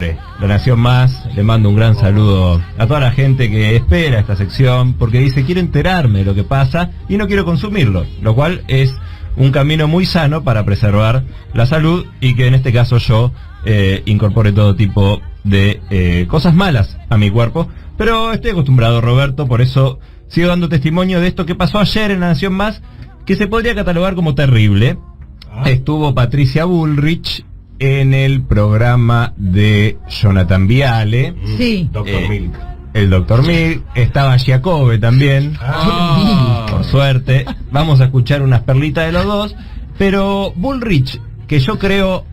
La Nación Más, le mando un gran saludo a toda la gente que espera esta sección, porque dice, quiero enterarme de lo que pasa y no quiero consumirlo, lo cual es un camino muy sano para preservar la salud y que en este caso yo incorpore todo tipo de cosas malas a mi cuerpo, pero estoy acostumbrado, Roberto, por eso sigo dando testimonio de esto que pasó ayer en La Nación Más, que se podría catalogar como terrible. Estuvo Patricia Bullrich en el programa de Jonathan Viale. Sí. Dr. Milk. El Dr. Milk. Estaba Giacobbe también. Por suerte. Vamos a escuchar unas perlitas de los dos. Pero Bullrich, que yo creo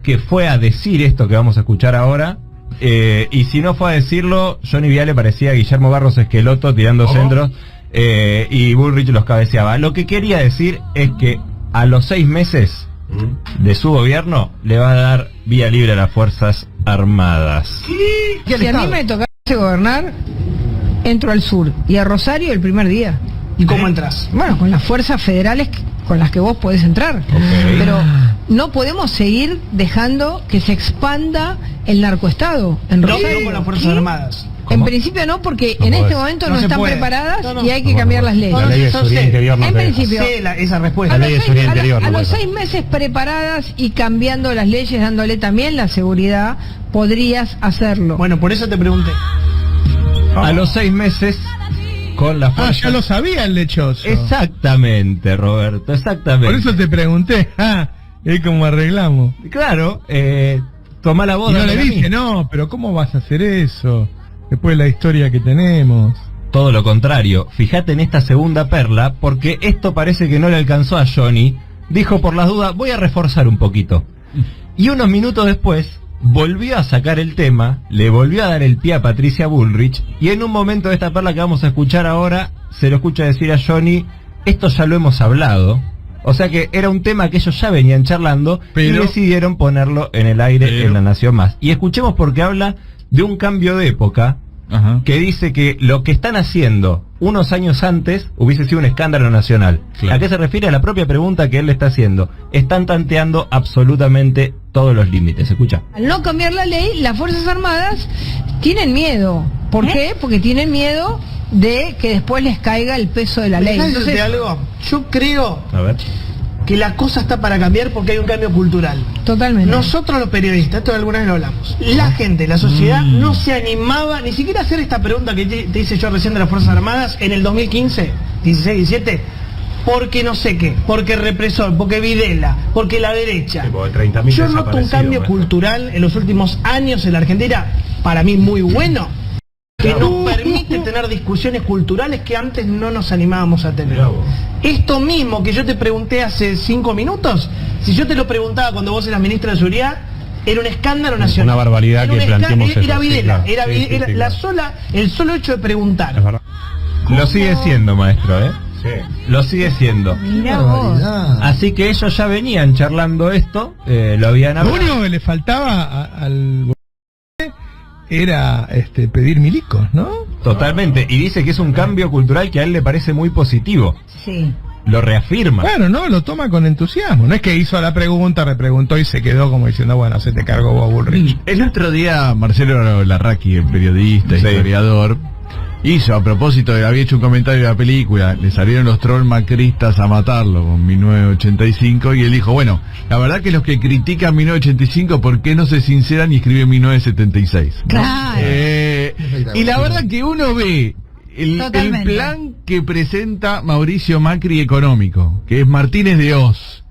que fue a decir esto que vamos a escuchar ahora, y si no fue a decirlo, Johnny Viale parecía Guillermo Barros Esqueloto tirando centros, y Bullrich los cabeceaba. Lo que quería decir es que a los 6 meses de su gobierno le va a dar vía libre a las Fuerzas Armadas. Si a mí me tocase gobernar, entro al sur y a Rosario el primer día. ¿Y cómo entras? Bueno, con las fuerzas federales con las que vos podés entrar. Pero no podemos seguir dejando que se expanda el narcoestado en Rosario. No con las Fuerzas Armadas. En principio no, porque en este momento no están preparadas y hay que cambiar las leyes. La ley de seguridad interior no en te deja. principio, Esa respuesta. La ley de seguridad interior a no los te deja. 6 meses preparadas y cambiando las leyes, dándole también la seguridad, podrías hacerlo. Bueno, por eso te pregunté. A los 6 meses con las fuerzas... ya lo sabía el lechoso. Exactamente, Roberto, exactamente. Por eso te pregunté, es como arreglamos. Claro, toma la voz. Y no le dámela a dije, mí. no, pero ¿cómo vas a hacer eso? Después de la historia que tenemos. Todo lo contrario, fíjate en esta segunda perla, porque esto parece que no le alcanzó a Johnny. Dijo, por las dudas, voy a reforzar un poquito. Y unos minutos después, volvió a sacar el tema, le volvió a dar el pie a Patricia Bullrich, y en un momento de esta perla que vamos a escuchar ahora, se lo escucha decir a Johnny, esto ya lo hemos hablado. O sea que era un tema que ellos ya venían charlando, y decidieron ponerlo en el aire en La Nación Más. Y escuchemos porque habla de un cambio de época, que dice que lo que están haciendo unos años antes hubiese sido un escándalo nacional. ¿A qué se refiere? A la propia pregunta que él le está haciendo. Están tanteando absolutamente todos los límites. Escucha. Al no cambiar la ley, las Fuerzas Armadas tienen miedo. ¿Por qué? Porque tienen miedo de que después les caiga el peso de la ley. Entonces, algo, yo creo A ver. que la cosa está para cambiar porque hay un cambio cultural. Totalmente. Nosotros los periodistas, esto alguna vez lo hablamos, la gente, la sociedad no se animaba ni siquiera a hacer esta pregunta que te hice yo recién de las Fuerzas Armadas en el 2015, 16, 17, porque no sé qué, porque represor, porque Videla, porque la derecha. Yo noto un cambio cultural en los últimos años en la Argentina, para mí muy bueno, que nos permite tener discusiones culturales que antes no nos animábamos a tener. Esto mismo que yo te pregunté hace 5 minutos, si yo te lo preguntaba cuando vos eras ministra de Seguridad, era un escándalo nacional. Una barbaridad que planteemos eso. Era Videla, Sí, claro. era el solo hecho de preguntar. Lo sigue siendo, maestro, Lo sigue siendo. Mirá vos. Así que ellos ya venían charlando esto, lo habían Lo hablado. único que le faltaba al era pedir milicos, ¿no? Totalmente, y dice que es un cambio cultural que a él le parece muy positivo. Sí. Lo reafirma. Claro, no, lo toma con entusiasmo. No es que hizo la pregunta, repreguntó y se quedó como diciendo, bueno, se te cargó vos, Bullrich. El otro día Marcelo Larraqui, el periodista, historiador, hizo, a propósito de, había hecho un comentario de la película, le salieron los trolls macristas a matarlo con 1985, y él dijo, bueno, la verdad que los que critican 1985, ¿por qué no se sinceran y escriben 1976? ¿no? Claro. Y la verdad que uno ve el plan que presenta Mauricio Macri económico, que es Martínez de Oz,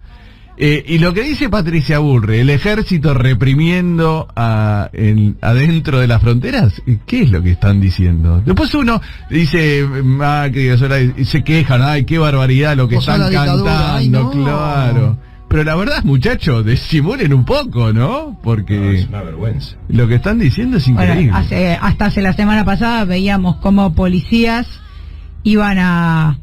y lo que dice Patricia Bullrich, el ejército reprimiendo adentro de las fronteras, ¿qué es lo que están diciendo? Después uno dice, Macri, y se quejan, ay, qué barbaridad lo que están cantando, ay, no. Claro. Pero la verdad, muchachos, disimulen un poco, ¿no? Porque Es una vergüenza. lo que están diciendo es increíble. Bueno, hasta hace la semana pasada veíamos cómo policías iban a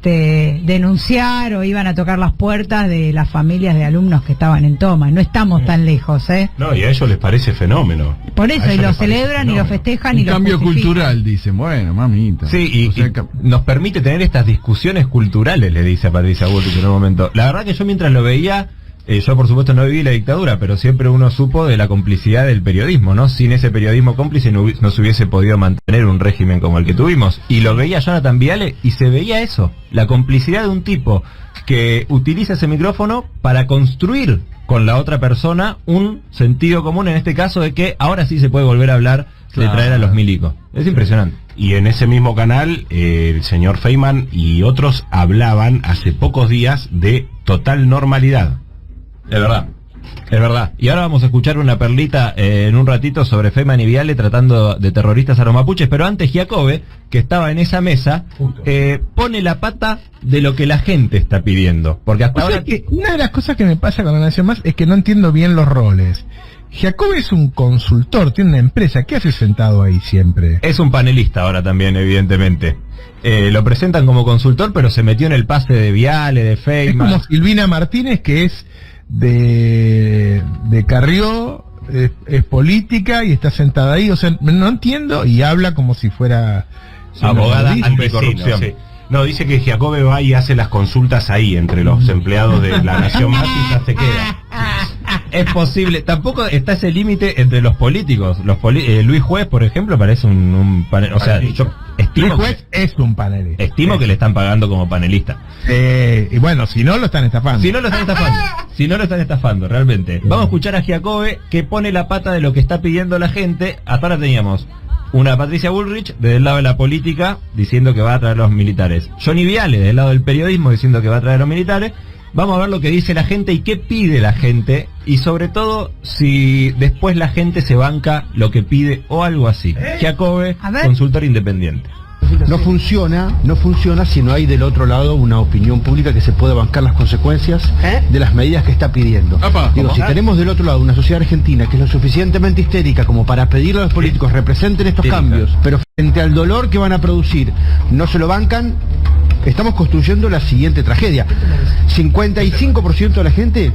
denunciar o iban a tocar las puertas de las familias de alumnos que estaban en toma. No estamos tan lejos, No, y a ellos les parece fenómeno. Por eso, y lo celebran y lo festejan y Un lo cambio justifican. cultural, dicen, bueno, mamita. Sí, y, O sea, y nos permite tener estas discusiones culturales, le dice a Patricia Bullrich en un momento. La verdad que yo mientras lo veía, yo por supuesto no viví la dictadura, pero siempre uno supo de la complicidad del periodismo, ¿no? Sin ese periodismo cómplice no se hubiese podido mantener un régimen como el que tuvimos. Y lo veía Jonathan Viale y se veía eso, la complicidad de un tipo que utiliza ese micrófono para construir con la otra persona un sentido común, en este caso de que ahora sí se puede volver a hablar de traer a los milicos. Es impresionante. Y en ese mismo canal, el señor Feynman y otros hablaban hace pocos días de total normalidad. Es verdad, es verdad. Y ahora vamos a escuchar una perlita en un ratito sobre Feynman y Viale tratando de terroristas a los mapuches, pero antes Giacobbe, que estaba en esa mesa, pone la pata de lo que la gente está pidiendo. Porque hasta ahora... que una de las cosas que me pasa con la Nación Más es que no entiendo bien los roles. Giacobbe es un consultor, tiene una empresa. ¿Qué hace sentado ahí siempre? Es un panelista ahora también, evidentemente. Lo presentan como consultor, pero se metió en el pase de Viale, de Feynman. Es como Silvina Martínez, que es de Carrió, es política y está sentada ahí. O sea, no entiendo, y habla como si fuera abogada anticorrupción. Sí. No, dice que Giacobbe va y hace las consultas ahí entre los empleados de la Nación Más y ya se queda. Es posible, tampoco está ese límite entre los políticos. Luis Juez, por ejemplo, parece un panel, o sea, yo estimo Luis Juez es un panelista. Estimo que le están pagando como panelista. Y bueno, si no lo están estafando. Si no lo están estafando, realmente. Vamos a escuchar a Giacobbe, que pone la pata de lo que está pidiendo la gente. Hasta ahora teníamos una Patricia Bullrich del lado de la política diciendo que va a traer a los militares. Johnny Viale del lado del periodismo diciendo que va a traer a los militares. Vamos a ver lo que dice la gente y qué pide la gente, y sobre todo si después la gente se banca lo que pide o algo así. Giacobbe, consultor independiente. No funciona si no hay del otro lado una opinión pública que se pueda bancar las consecuencias de las medidas que está pidiendo. Digo, si tenemos del otro lado una sociedad argentina que es lo suficientemente histérica como para pedirle a los políticos representen estos cambios, pero frente al dolor que van a producir no se lo bancan, estamos construyendo la siguiente tragedia. 55% de la gente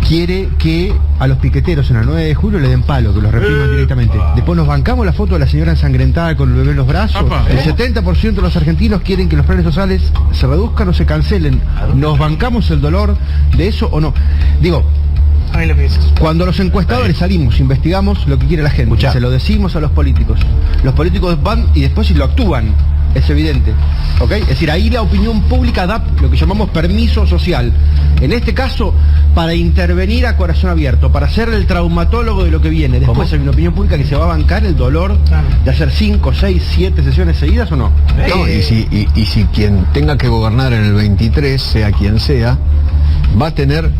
quiere que a los piqueteros en el 9 de julio le den palo, que los repriman directamente. Después nos bancamos la foto de la señora ensangrentada con el bebé en los brazos. El 70% de los argentinos quieren que los planes sociales se reduzcan o se cancelen. ¿Nos bancamos el dolor de eso o no? Digo, cuando los encuestadores salimos, investigamos lo que quiere la gente, se lo decimos a los políticos. Los políticos van y después si lo actúan, es evidente, ¿ok? Es decir, ahí la opinión pública da lo que llamamos permiso social. En este caso, para intervenir a corazón abierto, para ser el traumatólogo de lo que viene. Después hay una opinión pública que se va a bancar el dolor de hacer 5, 6, 7 sesiones seguidas o no. No, y si quien tenga que gobernar en el 23, sea quien sea, va a tener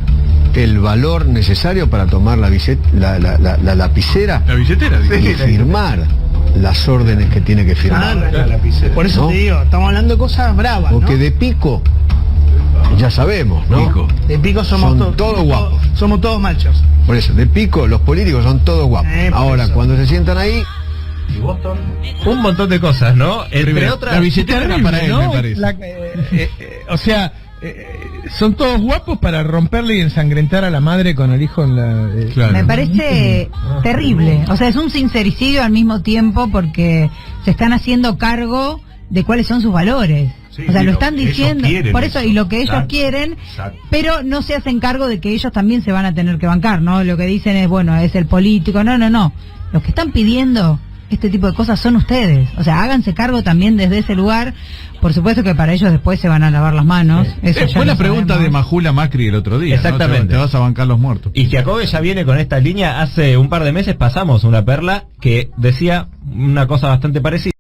el valor necesario para tomar la lapicera, la billetera, y firmar las órdenes que tiene que firmar. Por eso te digo, estamos hablando de cosas bravas, porque de pico ya sabemos, ¿no? De pico somos todos guapos. Somos todos machos. Por eso, de pico los políticos son todos guapos. Ahora, cuando se sientan ahí, un montón de cosas, ¿no? Entre otras, la billetera era para él, ¿no? Me parece. O sea, son todos guapos para romperle y ensangrentar a la madre con el hijo en la... Me parece terrible. O sea, es un sincericidio al mismo tiempo porque se están haciendo cargo de cuáles son sus valores. Sí, o sea, lo están diciendo, por eso, y lo que ellos quieren, exacto, pero no se hacen cargo de que ellos también se van a tener que bancar, ¿no? Lo que dicen es, bueno, es el político, no. Los que están pidiendo este tipo de cosas son ustedes. O sea, háganse cargo también desde ese lugar. Por supuesto que para ellos después se van a lavar las manos. Eso fue la pregunta de Majula Macri el otro día. Exactamente. ¿No? Te vas a bancar los muertos. Y Giacobbe ya viene con esta línea. Hace un par de meses pasamos una perla que decía una cosa bastante parecida.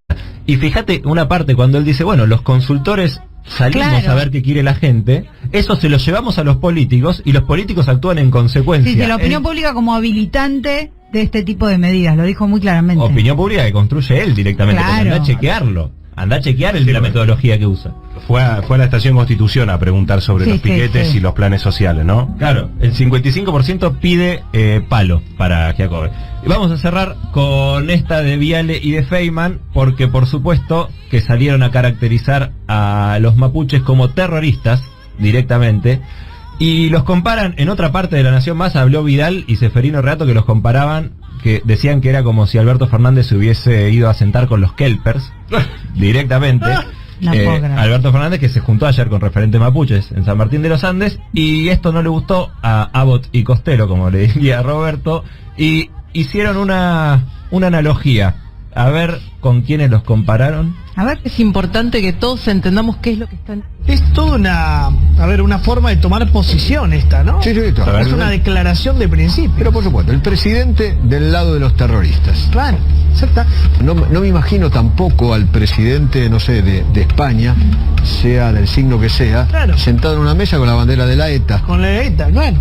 Y fíjate una parte cuando él dice, bueno, los consultores salimos a ver qué quiere la gente, eso se lo llevamos a los políticos y los políticos actúan en consecuencia. Sí, la opinión pública como habilitante de este tipo de medidas, lo dijo muy claramente. Opinión pública que construye él directamente, anda a chequearlo, anda a chequear la metodología que usa. Fue a la Estación Constitución a preguntar sobre los piquetes y los planes sociales, ¿no? Claro, el 55% pide palo para Giacobbe. Y vamos a cerrar con esta de Viale y de Feynman, porque por supuesto que salieron a caracterizar a los mapuches como terroristas directamente, y los comparan. En otra parte de La Nación Más habló Vidal y Seferino Reato, que los comparaban, que decían que era como si Alberto Fernández se hubiese ido a sentar con los kelpers directamente. Alberto Fernández, que se juntó ayer con referentes mapuches en San Martín de los Andes, y esto no le gustó a Abbott y Costello, como le diría Roberto, y hicieron una analogía. A ver con quiénes los compararon. A ver, es importante que todos entendamos qué es lo que están... Es toda una forma de tomar posición esta, ¿no? Sí, es una declaración de principio. Pero por supuesto, el presidente del lado de los terroristas. Claro, exacto. No me imagino tampoco al presidente, no sé, de España, sea del signo que sea, sentado en una mesa con la bandera de la ETA. Con la ETA, bueno.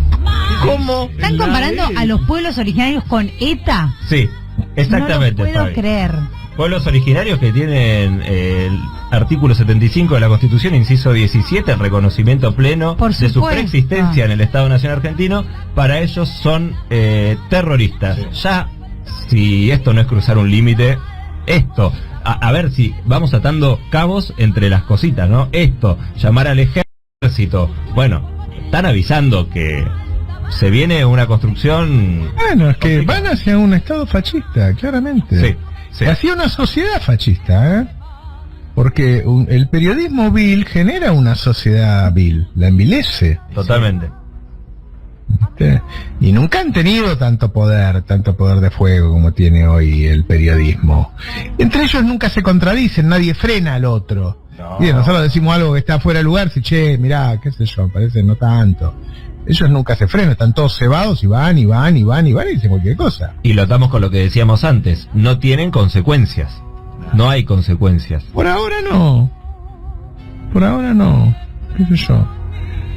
¿Cómo? ¿Están comparando a los pueblos originarios con ETA? Sí. Exactamente. No lo puedo creer. Pueblos originarios que tienen el artículo 75 de la Constitución, inciso 17, el reconocimiento pleno de su preexistencia en el Estado Nacional Argentino, para ellos son terroristas. Sí. Ya, si esto no es cruzar un límite, esto, a ver si vamos atando cabos entre las cositas, ¿no? Esto, llamar al ejército, bueno, están avisando que se viene una construcción... Bueno, es que van hacia un estado fascista, claramente. Sí. Hacia una sociedad fascista, ¿eh? Porque el periodismo vil genera una sociedad vil, la envilece. Totalmente. Y nunca han tenido tanto poder de fuego como tiene hoy el periodismo. Entre ellos nunca se contradicen, nadie frena al otro. No. Bien, nosotros decimos algo que está fuera de lugar, si che, mirá, qué sé yo, parece no tanto. Ellos nunca se frenan, están todos cebados y van y dicen cualquier cosa. Y lo atamos con lo que decíamos antes, no tienen consecuencias. No hay consecuencias. Por ahora no. ¿Qué sé yo?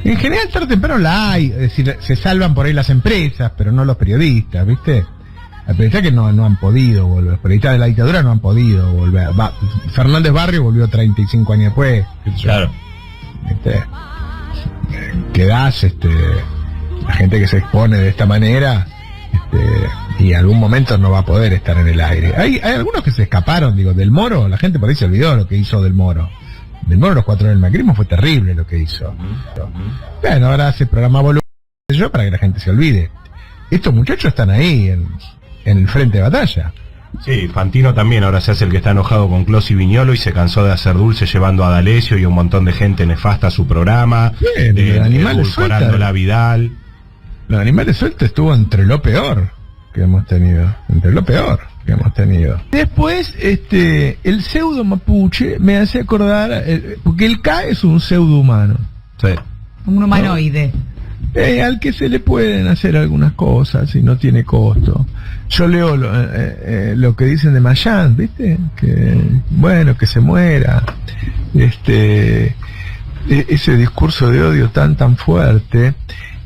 En general tarde o temprano la hay, es decir, se salvan por ahí las empresas, pero no los periodistas, ¿viste? Los periodistas que no han podido volver, los periodistas de la dictadura no han podido volver. Fernández Barrio volvió 35 años después. ¿Qué sé yo? Claro. ¿Viste? Quedás, la gente que se expone de esta manera, y en algún momento no va a poder estar en el aire. Hay algunos que se escaparon, digo, del Moro, la gente por ahí se olvidó lo que hizo del Moro. Del Moro, los 4 del macrismo, fue terrible lo que hizo. Bueno, ahora hace programa volumen para que la gente se olvide. Estos muchachos están ahí, en el frente de batalla. Sí, Fantino también ahora se hace el que está enojado con Clos y Viñolo y se cansó de hacer dulce llevando a D'Alessio y un montón de gente nefasta a su programa, edulcorando la Vidal. Los animales sueltos estuvo entre lo peor que hemos tenido. Después, el pseudo mapuche me hace acordar, porque el K es un pseudo humano. Sí. Un humanoide. Al que se le pueden hacer algunas cosas y no tiene costo. Yo leo lo que dicen de Mayán, ¿viste? Que bueno, que se muera. Ese discurso de odio tan fuerte.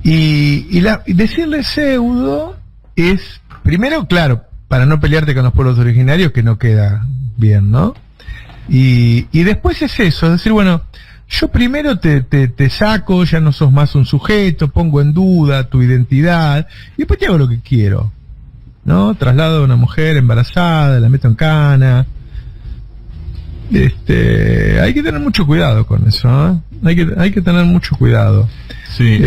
Y decirle pseudo es, primero, claro, para no pelearte con los pueblos originarios, que no queda bien, ¿no? Y después es eso, es decir, bueno, yo primero te saco, ya no sos más un sujeto, pongo en duda tu identidad, y después te hago lo que quiero, ¿no? Traslado a una mujer embarazada, la meto en cana. Hay que tener mucho cuidado con eso, ¿eh? Hay que tener mucho cuidado. Sí,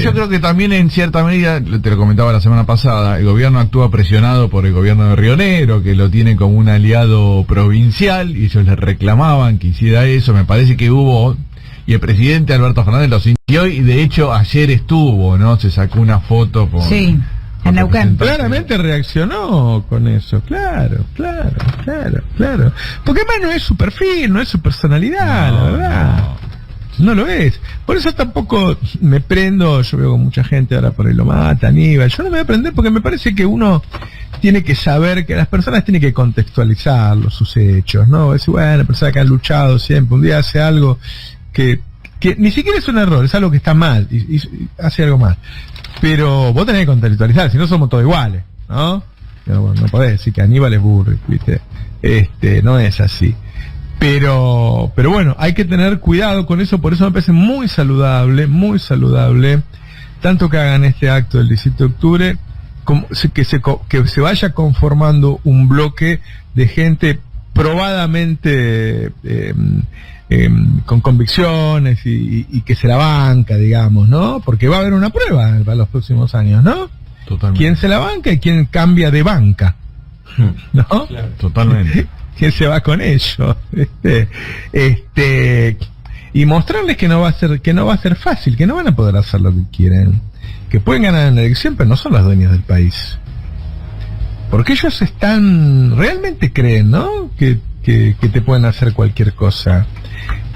yo creo que también en cierta medida, te lo comentaba la semana pasada, el gobierno actúa presionado por el gobierno de Río Negro, que lo tiene como un aliado provincial, y ellos le reclamaban que hiciera eso. Me parece que hubo, y el presidente Alberto Fernández lo sintió, y de hecho ayer estuvo, ¿no? Se sacó una foto con... Sí, en Neuquén. Claramente reaccionó con eso, claro. Porque además no es su perfil, no es su personalidad, la verdad. No lo es. Por eso tampoco me prendo. Yo veo con mucha gente ahora por ahí lo mata, Aníbal. Yo no me voy a prender porque me parece que uno tiene que saber que las personas tienen que contextualizar sus hechos, ¿no? Es bueno, personas que han luchado siempre, un día hace algo que ni siquiera es un error, es algo que está mal y hace algo mal. Pero vos tenés que contextualizar, si no somos todos iguales, ¿no? No podés decir que Aníbal es burro, ¿viste? No es así. Pero bueno, hay que tener cuidado con eso, por eso me parece muy saludable, tanto que hagan este acto del 17 de octubre, como que se vaya conformando un bloque de gente probadamente con convicciones y que se la banca, digamos, ¿no? Porque va a haber una prueba para los próximos años, ¿no? Totalmente. ¿Quién se la banca y quién cambia de banca? ¿No? Claro, totalmente. ¿quién se va con ellos? Y mostrarles que no va a ser fácil, que no van a poder hacer lo que quieren, que pueden ganar en la elección, pero no son los dueños del país. Porque ellos realmente creen, ¿no? Que te pueden hacer cualquier cosa.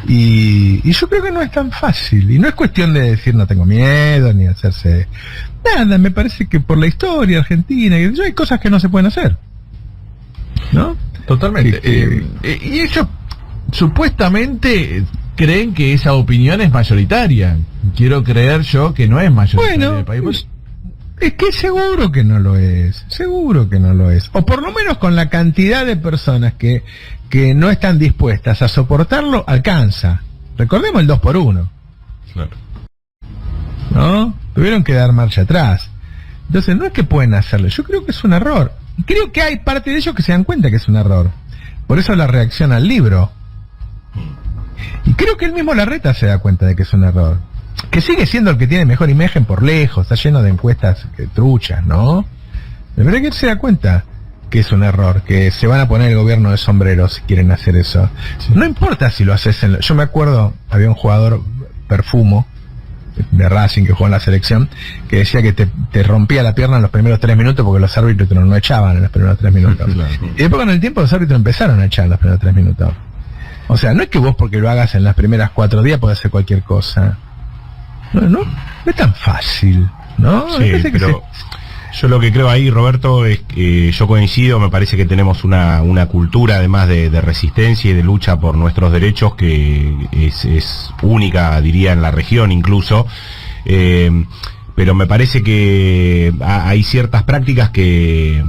Y yo creo que no es tan fácil. Y no es cuestión de decir no tengo miedo, ni hacerse nada. Me parece que por la historia argentina, hay cosas que no se pueden hacer, ¿no? Totalmente. Y ellos supuestamente creen que esa opinión es mayoritaria. Quiero creer yo que no es mayoritaria en el país. Es que seguro que no lo es, o por lo menos con la cantidad de personas que no están dispuestas a soportarlo, alcanza. Recordemos el 2x1. Claro. ¿No? Tuvieron que dar marcha atrás. Entonces no es que pueden hacerlo, yo creo que es un error. Creo que hay parte de ellos que se dan cuenta que es un error. Por eso la reacción al libro. Y creo que el mismo Larreta se da cuenta de que es un error. Que sigue siendo el que tiene mejor imagen por lejos, está lleno de encuestas truchas, ¿no? Pero que él se da cuenta que es un error, que se van a poner el gobierno de sombrero si quieren hacer eso. Sí. No importa si lo haces yo me acuerdo, había un jugador, Perfumo, de Racing, que jugó en la selección, que decía que te rompía la pierna en los primeros 3 minutos porque los árbitros no echaban en los primeros 3 minutos. Claro. Y después con el tiempo los árbitros empezaron a echar en los primeros 3 minutos. O sea, no es que vos porque lo hagas en las primeras 4 días podés hacer cualquier cosa. No es tan fácil, ¿no? Sí, pero yo lo que creo ahí, Roberto, es que yo coincido, me parece que tenemos una cultura además de resistencia y de lucha por nuestros derechos que es única, diría, en la región incluso, pero me parece que hay ciertas prácticas que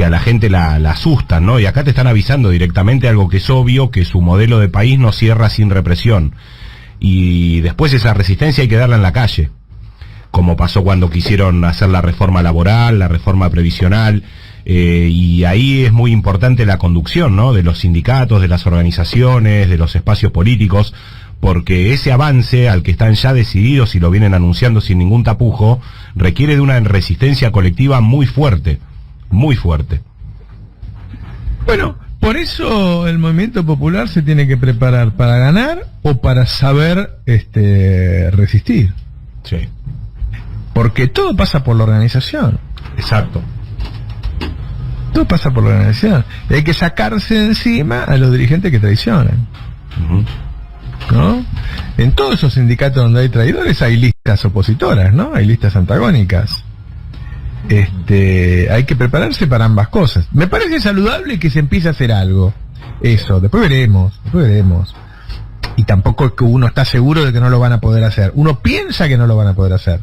a la gente la asustan, ¿no? Y acá te están avisando directamente algo que es obvio, que su modelo de país no cierra sin represión. Y después esa resistencia hay que darla en la calle, como pasó cuando quisieron hacer la reforma laboral, la reforma previsional, y ahí es muy importante la conducción, ¿no? De los sindicatos, de las organizaciones, de los espacios políticos, porque ese avance al que están ya decididos y lo vienen anunciando sin ningún tapujo, requiere de una resistencia colectiva muy fuerte, muy fuerte. Bueno, por eso el movimiento popular se tiene que preparar para ganar o para saber resistir. Sí. Porque todo pasa por la organización. Exacto. Todo pasa por la organización. Y hay que sacarse de encima a los dirigentes que traicionan. ¿No? En todos esos sindicatos donde hay traidores hay listas opositoras, ¿no? Hay listas antagónicas. Hay que prepararse para ambas cosas. Me parece saludable que se empiece a hacer algo. Eso, después veremos. Y tampoco es que uno está seguro de que no lo van a poder hacer. Uno piensa que no lo van a poder hacer.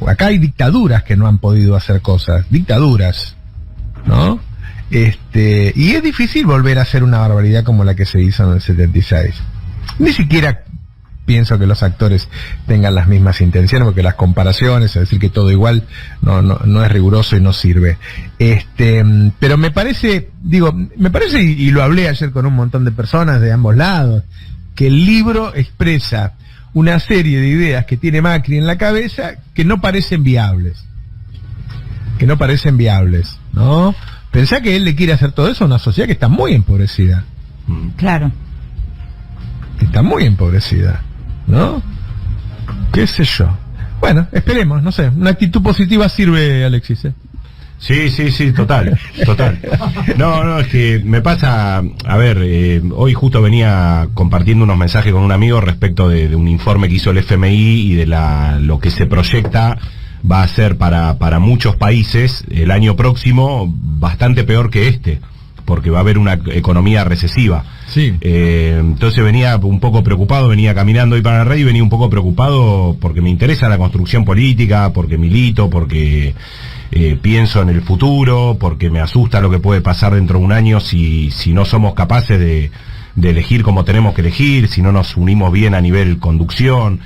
Acá hay dictaduras que no han podido hacer cosas. Dictaduras, ¿no? Y es difícil volver a hacer una barbaridad como la que se hizo en el 76. Ni siquiera pienso que los actores tengan las mismas intenciones, porque las comparaciones, es decir que todo igual, no es riguroso y no sirve. Pero me parece, y lo hablé ayer con un montón de personas de ambos lados, que el libro expresa una serie de ideas que tiene Macri en la cabeza que no parecen viables. ¿No? Pensá que él le quiere hacer todo eso a una sociedad que está muy empobrecida. Claro. Está muy empobrecida, ¿no? ¿Qué sé yo? Bueno, esperemos, no sé. Una actitud positiva sirve, Alexis, ¿eh? Sí, total. No, es que me pasa, a ver, hoy justo venía compartiendo unos mensajes con un amigo respecto de un informe que hizo el FMI y de lo que se proyecta va a ser para muchos países el año próximo bastante peor que este, porque va a haber una economía recesiva. Sí. Entonces venía un poco preocupado, venía caminando hoy para la radio y venía un poco preocupado porque me interesa la construcción política, porque milito, porque pienso en el futuro, porque me asusta lo que puede pasar dentro de un año si no somos capaces de elegir como tenemos que elegir, si no nos unimos bien a nivel conducción.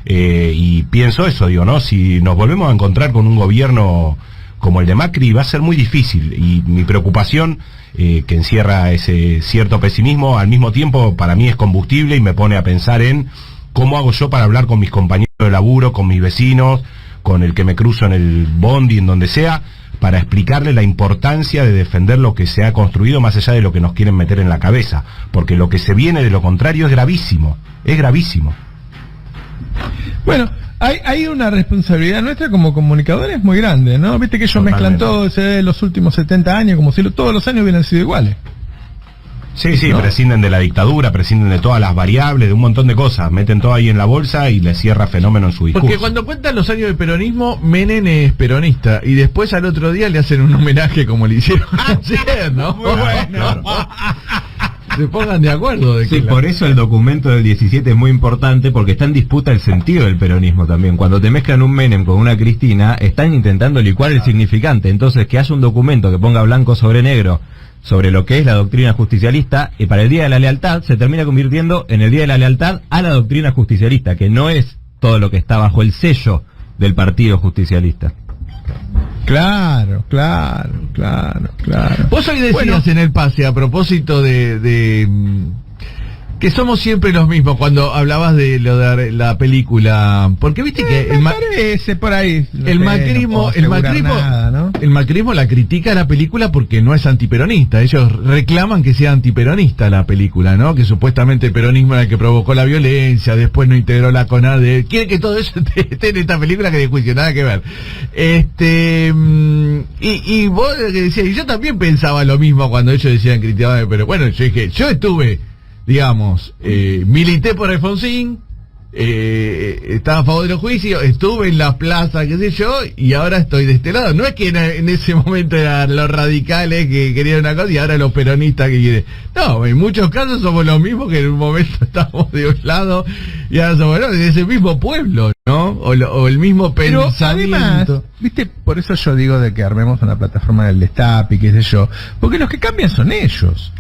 Y pienso eso, ¿no? Si nos volvemos a encontrar con un gobierno como el de Macri, va a ser muy difícil. Y mi preocupación, que encierra ese cierto pesimismo, al mismo tiempo para mí es combustible y me pone a pensar en cómo hago yo para hablar con mis compañeros de laburo, con mis vecinos, con el que me cruzo en el bondi, en donde sea, para explicarle la importancia de defender lo que se ha construido más allá de lo que nos quieren meter en la cabeza, porque lo que se viene de lo contrario es gravísimo, es gravísimo. Bueno, hay una responsabilidad nuestra como comunicadores muy grande, ¿no? Viste que ellos mezclan todo de los últimos 70 años como si todos los años hubieran sido iguales. Sí, ¿no? Prescinden de la dictadura, prescinden de todas las variables, de un montón de cosas, meten todo ahí en la bolsa y le cierra fenómeno en su discurso. Porque cuando cuentan los años de peronismo, Menem es peronista, y después al otro día le hacen un homenaje como le hicieron ayer, ¿no? Muy bueno. Se pongan de acuerdo. Sí, por eso el documento del 17 es muy importante, porque está en disputa el sentido del peronismo también. Cuando te mezclan un Menem con una Cristina, están intentando licuar el significante. Entonces, que haya un documento que ponga blanco sobre negro sobre lo que es la doctrina justicialista, y para el Día de la Lealtad se termina convirtiendo en el Día de la Lealtad a la doctrina justicialista, que no es todo lo que está bajo el sello del partido justicialista. Claro. Vos hoy decías en el pase, a propósito de que somos siempre los mismos, cuando hablabas de lo de la película, porque viste que parece por ahí el macrismo nada, ¿no? El macrismo la critica a la película porque no es antiperonista. Ellos reclaman que sea antiperonista la película, ¿no? Que supuestamente el peronismo era el que provocó la violencia, después no integró la CONADE. Quieren que todo eso esté en esta película, que de juicio, nada que ver. Y vos decías, y yo también pensaba lo mismo cuando ellos decían criticaban, pero bueno, yo dije, yo estuve, digamos, milité por Alfonsín, estaba a favor de los juicios, estuve en la plaza, qué sé yo, y ahora estoy de este lado. No es que en ese momento eran los radicales que querían una cosa y ahora los peronistas que quieren. No, en muchos casos somos los mismos, que en un momento estábamos de un lado y ahora somos de ese mismo pueblo, ¿no? O el mismo pensamiento. Además, viste, por eso yo digo de que armemos una plataforma del destape y qué sé yo, porque los que cambian son ellos.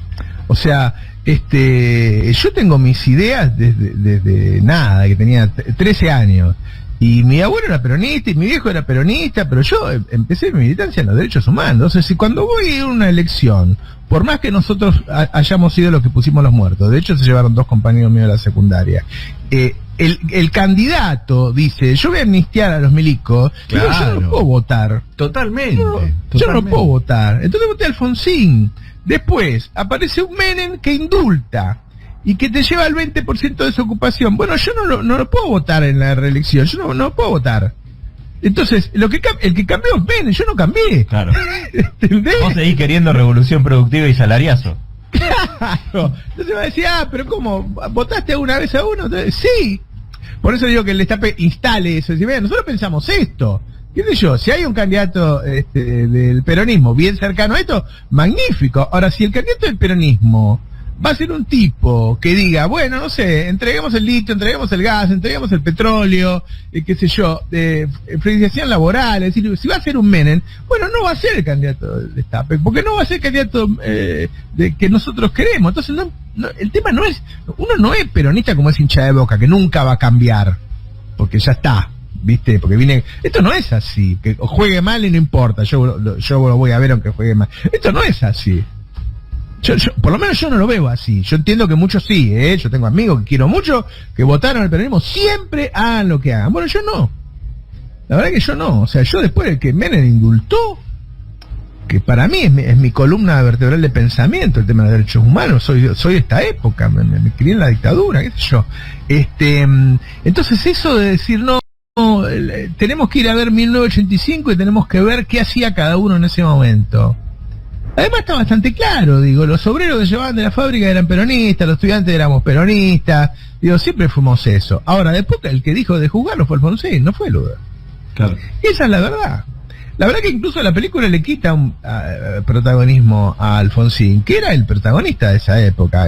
O sea, yo tengo mis ideas desde nada, que tenía 13 años. Y mi abuelo era peronista y mi viejo era peronista, pero yo empecé mi militancia en los derechos humanos. Entonces, si cuando voy a una elección, por más que nosotros hayamos sido los que pusimos los muertos, de hecho se llevaron 2 compañeros míos de la secundaria, el candidato dice, yo voy a amnistiar a los milicos, claro. Digo, yo no puedo votar. Totalmente. Yo no puedo votar. Entonces voté a Alfonsín. Después aparece un Menem que indulta y que te lleva el 20% de su ocupación. Bueno, yo no lo puedo votar en la reelección, yo no puedo votar. Entonces, el que cambió es Menem, yo no cambié. Claro. ¿Entendés? Vos seguís queriendo revolución productiva y salariazo. Claro. Entonces va a decir, pero ¿cómo? ¿Votaste una vez a uno? Entonces, sí. Por eso digo que el destape instale eso. Decir, nosotros pensamos esto. ¿Qué sé yo? Si hay un candidato del peronismo bien cercano a esto, magnífico. Ahora, si el candidato del peronismo va a ser un tipo que diga, bueno, no sé, entreguemos el litio, entreguemos el gas, entreguemos el petróleo, qué sé yo, flexibilización laboral, es decir, si va a ser un Menem, bueno, no va a ser el candidato del destape, porque no va a ser el candidato que nosotros queremos. Entonces, el tema no es, uno no es peronista como es hincha de Boca, que nunca va a cambiar, porque ya está. ¿Viste? Porque esto no es así, que juegue mal y no importa, yo lo voy a ver aunque juegue mal. Esto no es así. Por lo menos yo no lo veo así. Yo entiendo que muchos sí, yo tengo amigos que quiero mucho, que votaron al peronismo, siempre hagan lo que hagan. Bueno, yo no. La verdad que yo no. O sea, yo después de que Menem indultó, que para mí es mi columna vertebral de pensamiento, el tema de los derechos humanos, soy de esta época, me crié en la dictadura, qué sé yo. Entonces eso de decir no, tenemos que ir a ver 1985 y tenemos que ver qué hacía cada uno en ese momento. Además está bastante claro, digo, los obreros que llevaban de la fábrica eran peronistas, los estudiantes éramos peronistas, digo, siempre fuimos eso. Ahora, después el que dijo de juzgarlo fue Alfonsín, no fue Luda. Claro. Esa es la verdad. La verdad que incluso la película le quita un protagonismo a Alfonsín, que era el protagonista de esa época.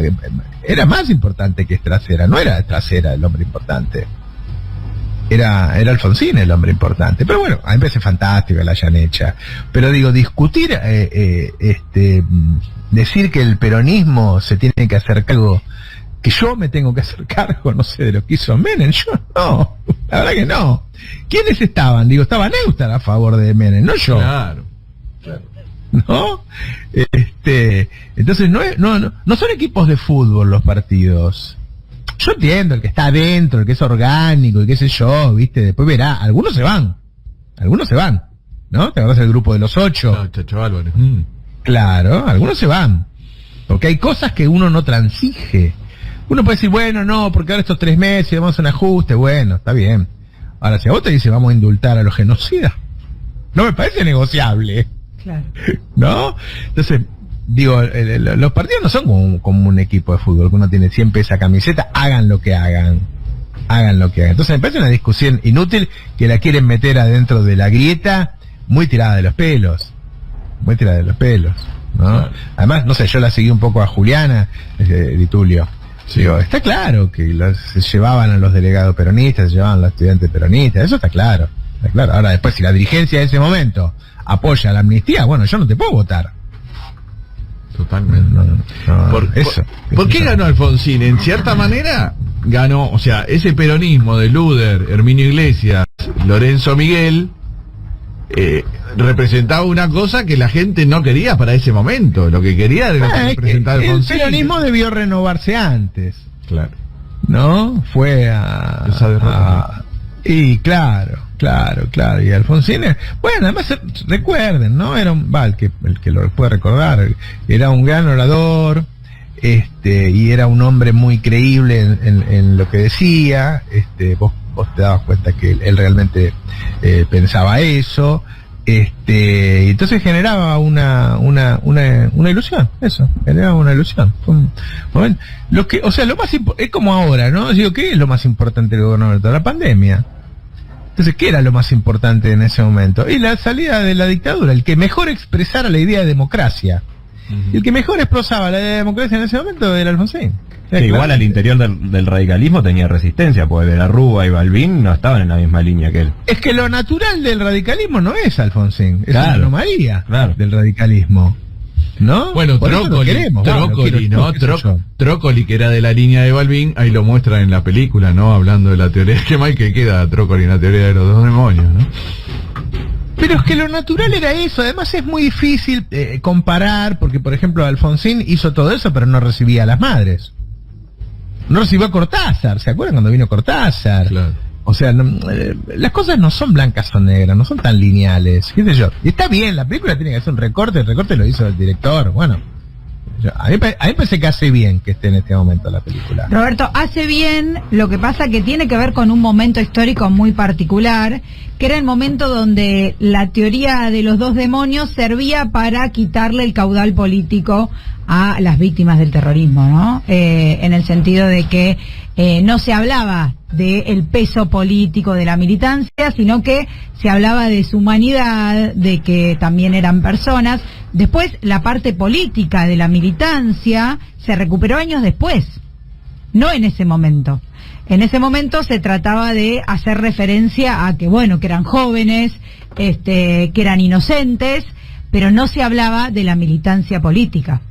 Era más importante que Trasera, no era Trasera el hombre importante. Era Alfonsín el hombre importante. Pero bueno, a mí me parece fantástico que la hayan hecha. Pero digo, discutir, decir que el peronismo se tiene que hacer cargo, que yo me tengo que hacer cargo, no sé, de lo que hizo Menem, yo no, la verdad que no. ¿Quiénes estaban? Digo, estaba Neustadt a favor de Menem, no yo. Claro. ¿No? Entonces no son equipos de fútbol los partidos. Yo entiendo, el que está adentro, el que es orgánico y qué sé yo, viste, después verá, algunos se van, ¿no? ¿Te acordás del grupo de los 8? No, Chacho Álvarez. Claro, algunos se van. Porque hay cosas que uno no transige. Uno puede decir, bueno, no, porque ahora estos 3 meses vamos a hacer un ajuste, bueno, está bien. Ahora, si a vos te dice vamos a indultar a los genocidas, no me parece negociable. Claro. ¿No? Entonces, digo, los partidos no son como un equipo de fútbol, que uno tiene siempre esa camiseta, hagan lo que hagan. Hagan lo que hagan. Entonces me parece una discusión inútil que la quieren meter adentro de la grieta, muy tirada de los pelos. Muy tirada de los pelos, ¿no? Claro. Además, no sé, yo la seguí un poco a Juliana, Di Tulio. Sí. Digo, está claro que se llevaban a los delegados peronistas, se llevaban a los estudiantes peronistas, eso está claro. Está claro. Ahora, después, si la dirigencia de ese momento apoya la amnistía, bueno, yo no te puedo votar. Totalmente. ¿Por qué ganó Alfonsín? En cierta manera ganó, o sea, ese peronismo de Luder, Herminio Iglesias, Lorenzo Miguel, representaba una cosa que la gente no quería para ese momento. Lo que quería era representar el peronismo debió renovarse antes. Claro. ¿No? Fue y claro. Y Alfonsín, bueno, además recuerden, ¿no? Era el que lo puede recordar, era un gran orador, y era un hombre muy creíble en lo que decía, vos te dabas cuenta que él realmente pensaba eso, y entonces generaba una ilusión, generaba una ilusión. Lo más es como ahora, ¿no? Digo, ¿qué es lo más importante del gobierno de la pandemia? Entonces, ¿qué era lo más importante en ese momento? Y la salida de la dictadura, el que mejor expresara la idea de democracia. Y el que mejor expresaba la idea de democracia en ese momento era Alfonsín. Sí, igual al interior del radicalismo tenía resistencia, porque de la Rúa y Balbín no estaban en la misma línea que él. Es que lo natural del radicalismo no es Alfonsín, es una anomalía del radicalismo. ¿No? Bueno, Trócoli, que era de la línea de Balbín, ahí lo muestra en la película, ¿no? Hablando de la teoría, que mal que queda Trócoli en la teoría de los 2 demonios, ¿no? Pero es que lo natural era eso, además es muy difícil comparar, porque por ejemplo Alfonsín hizo todo eso, pero no recibía a las madres. No recibió a Cortázar, ¿se acuerdan cuando vino Cortázar? Claro. O sea, las cosas no son blancas o negras, no son tan lineales, qué sé yo. Y está bien, la película tiene que hacer un recorte, el recorte lo hizo el director, bueno. A mí me parece que hace bien que esté en este momento la película. Roberto, hace bien, lo que pasa que tiene que ver con un momento histórico muy particular, que era el momento donde la teoría de los 2 demonios servía para quitarle el caudal político a las víctimas del terrorismo, ¿no? En el sentido de que no se hablaba del peso político de la militancia, sino que se hablaba de su humanidad, de que también eran personas. Después, la parte política de la militancia se recuperó años después, no en ese momento. En ese momento se trataba de hacer referencia a que, bueno, que eran jóvenes, que eran inocentes, pero no se hablaba de la militancia política.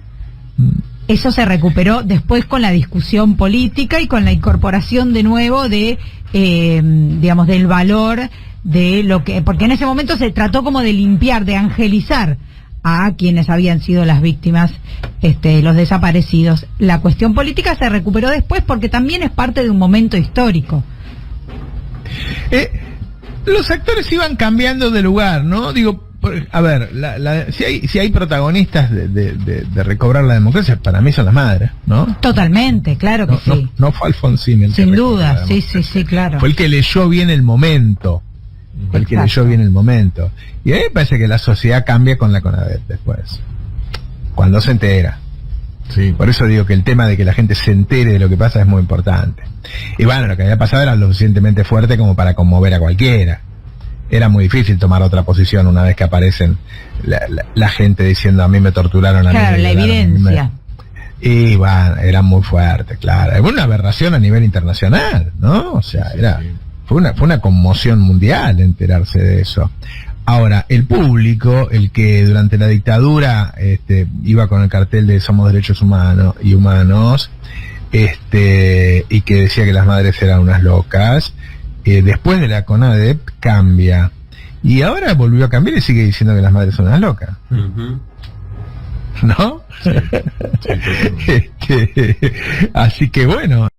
Eso se recuperó después con la discusión política y con la incorporación de nuevo de, digamos, del valor de lo que... Porque en ese momento se trató como de limpiar, de angelizar a quienes habían sido las víctimas, los desaparecidos. La cuestión política se recuperó después porque también es parte de un momento histórico. Los actores iban cambiando de lugar, ¿no? Digo, a ver, si hay protagonistas de recobrar la democracia, para mí son las madres, ¿no? Totalmente, claro que sí. No fue Alfonsín el sin duda, sí, claro. Fue el que leyó bien el momento. Y a mí me parece que la sociedad cambia con la CONADEP después, cuando se entera. Sí. Por eso digo que el tema de que la gente se entere de lo que pasa es muy importante. Y bueno, lo que había pasado era lo suficientemente fuerte como para conmover a cualquiera. Era muy difícil tomar otra posición una vez que aparecen la gente diciendo a mí me torturaron, a mí claro, la evidencia. Y bueno, era muy fuerte, claro. Fue una aberración a nivel internacional, ¿no? O sea, fue una conmoción mundial enterarse de eso. Ahora, el público, el que durante la dictadura iba con el cartel de Somos Derechos Humanos, y que decía que las madres eran unas locas, después de la CONADEP cambia. Y ahora volvió a cambiar y sigue diciendo que las madres son unas locas. ¿No? Sí, así que bueno.